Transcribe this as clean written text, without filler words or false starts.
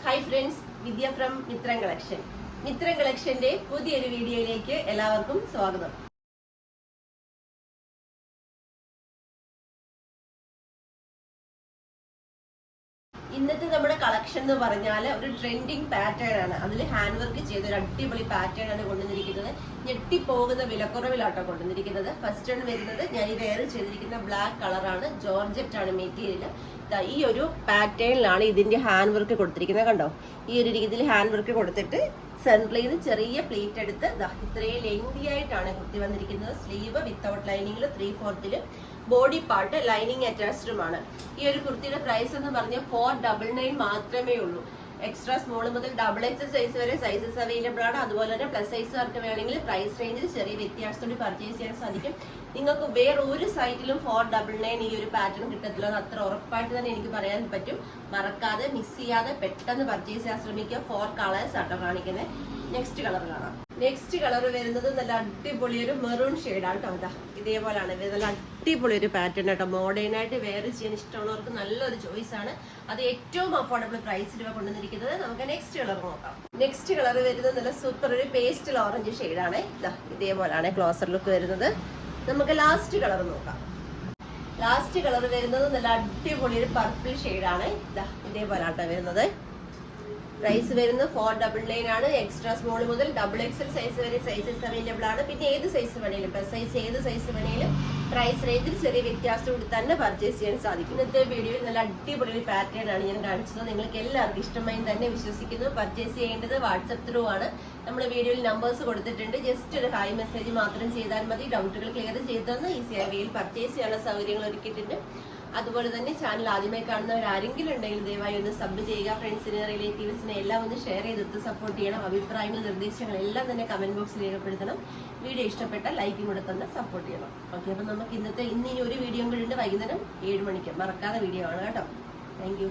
Hi friends, Vidya from Mithram collection. Mithram കളക്ഷന്റെ പുതിയൊരു വീഡിയോയിലേക്ക് എല്ലാവർക്കും സ്വാഗതം. ഇന്നത്തെ നമ്മുടെ കളക്ഷൻ എന്ന് പറഞ്ഞാൽ ഒരു ട്രെൻഡിങ് പാറ്റേൺ ആണ്. അതിൽ ഹാൻഡ് വർക്ക് ചെയ്ത ഒരു അടിപൊളി പാറ്റേൺ ആണ് കൊണ്ടുവന്നിരിക്കുന്നത്. ഞെട്ടിപ്പോകുന്ന വിലക്കുറവിലാട്ടോ കൊണ്ടുവന്നിരിക്കുന്നത്. ഫസ്റ്റ് ആണ് വരുന്നത്, ഞാൻ ഈ വെയർ ചെയ്തിരിക്കുന്ന ബ്ലാക്ക് കളറാണ്, ജോർജറ്റ് ആണ് മെറ്റീരിയൽ. ഈ ഒരു പാറ്റേണിലാണ് ഇതിന്റെ ഹാൻഡ് വർക്ക് കൊടുത്തിരിക്കുന്നത്. കണ്ടോ, ഈ ഒരു രീതിയിൽ ഹാൻഡ് വർക്ക് കൊടുത്തിട്ട് സെൻട്രൽ ചെയ്ത് ചെറിയ പ്ലേറ്റ് എടുത്ത് ഇത്രയും ലെങ്തി ആയിട്ടാണ് കുർത്തി വന്നിരിക്കുന്നത്. സ്ലീവ് വിത്തൗട്ട് ലൈനിങ്ങിൽ 3/4 ബോഡി പാർട്ട് ലൈനിങ് അറ്റാച്ച്ഡുമാണ്. ഈ ഒരു കുർത്തിയുടെ പ്രൈസ് എന്ന് പറഞ്ഞാൽ 499 മാത്രമേ ഉള്ളൂ. എക്സ്ട്രാ സ്മോൾ മുതൽ XXL സൈസ് വരെ സൈസസ് അവൈലബിൾ ആണ്. അതുപോലെ തന്നെ പ്ലസ് സൈസുകാർക്ക് വേണമെങ്കിൽ പ്രൈസ് റേഞ്ചിൽ ചെറിയ വ്യത്യാസത്തോടെ പർച്ചേസ് ചെയ്യാൻ സാധിക്കും. നിങ്ങൾക്ക് വേറെ ഒരു സൈറ്റിലും 499 ഈ ഒരു പാറ്റേൺ കിട്ടത്തില്ല. അത് അത്ര ഉറപ്പായിട്ട് തന്നെ എനിക്ക് പറയാൻ പറ്റും. മറക്കാതെ, മിസ് ചെയ്യാതെ പെട്ടെന്ന് പർച്ചേസ് ചെയ്യാൻ ശ്രമിക്കുക. 4 കളേഴ്സ് ആട്ടോ കാണിക്കുന്നത്. നെക്സ്റ്റ് കളർ കാണാം. നെക്സ്റ്റ് കളർ വരുന്നത് നല്ല അടിപൊളി ഒരു മെറൂൺ ഷെയ്ഡാണ് കേട്ടോ. ഇതേപോലെയാണ് നല്ല അടിപൊളി ഒരു പാറ്റേൺ കേട്ടോ. മോഡേൺ ആയിട്ട് വെയർ ചെയ്യാൻ ഇഷ്ടമുള്ളവർക്ക് നല്ലൊരു ചോയ്സ് ആണ്. അത് ഏറ്റവും അഫോർഡബിൾ പ്രൈസിൽ കൊണ്ടുവന്നിരിക്കുന്നത്. നമുക്ക് നെക്സ്റ്റ് കളർ നോക്കാം. നെക്സ്റ്റ് കളർ വരുന്നത് നല്ല സൂപ്പർ ഒരു പേസ്റ്റൽ ഓറഞ്ച് ഷെയ്ഡാണ്. ഇതേപോലെയാണ് ക്ലോസർ ലുക്ക് വരുന്നത്. നമുക്ക് ലാസ്റ്റ് കളർ നോക്കാം. ലാസ്റ്റ് കളർ വരുന്നത് നല്ല അടിപൊളി ഒരു പർപ്പിൾ ഷെയ്ഡാണ്. ഇതേപോലെയാട്ടോ വരുന്നത്. പ്രൈസ് വരുന്നത് 499 ആണ്. എക്സ്ട്രാ സ്മോൾ മുതൽ XXL സൈസ് വരെ സൈസസ് അവൈലബിൾ ആണ്. പിന്നെ ഏത് സൈസ് വേണേലും, പ്ലസ് സൈസ് ഏത് സൈസ് വേണേലും പ്രൈസ് റേഞ്ചിൽ ചെറിയ വ്യത്യാസത്തോടെ തന്നെ പർച്ചേസ് ചെയ്യാൻ സാധിക്കും. ഇന്നത്തെ വീഡിയോയിൽ നല്ല അടിപൊളി ഒരു പാറ്റേൺ ആണ് ഞാൻ കാണിച്ചത്. നിങ്ങൾക്ക് എല്ലാവർക്കും ഇഷ്ടമായി തന്നെ വിശ്വസിക്കുന്നു. പർച്ചേസ് ചെയ്യേണ്ടത് വാട്സപ്പ് ത്രൂ ആണ്. നമ്മൾ വീഡിയോയിൽ നമ്പേഴ്സ് കൊടുത്തിട്ടുണ്ട്. ജസ്റ്റ് ഒരു ഹായ് മെസ്സേജ് മാത്രം ചെയ്താൽ മതി. ഡൗട്ടുകൾ ക്ലിയർ ചെയ്തെന്ന് ഈസിയായി വേയിൽ പർച്ചേസ് ചെയ്യാനുള്ള സൗകര്യങ്ങൾ ഒരുക്കിയിട്ടുണ്ട്. അതുപോലെ തന്നെ ചാനൽ ആദ്യമായി കാണുന്നവർ ആരെങ്കിലും ഉണ്ടെങ്കിൽ ദയവായി ഒന്ന് സബ് ചെയ്യുക. ഫ്രണ്ട്സിനെ, റിലേറ്റീവ്സിനെ എല്ലാം ഒന്ന് ഷെയർ ചെയ്തിട്ട് സപ്പോർട്ട് ചെയ്യണം. അഭിപ്രായങ്ങൾ, നിർദ്ദേശങ്ങൾ എല്ലാം തന്നെ കമന്റ് ബോക്സിൽ രേഖപ്പെടുത്തണം. വീഡിയോ ഇഷ്ടപ്പെട്ടാൽ ലൈക്കും കൂടെ തന്നെ സപ്പോർട്ട് ചെയ്യണം. ഓക്കെ, അപ്പം നമുക്ക് ഇനി ഒരു വീഡിയോ കൂടി ഉണ്ട്. വൈകുന്നേരം 7 മണിക്ക്. മറക്കാതെ വീഡിയോ ആണ് കേട്ടോ. Thank you.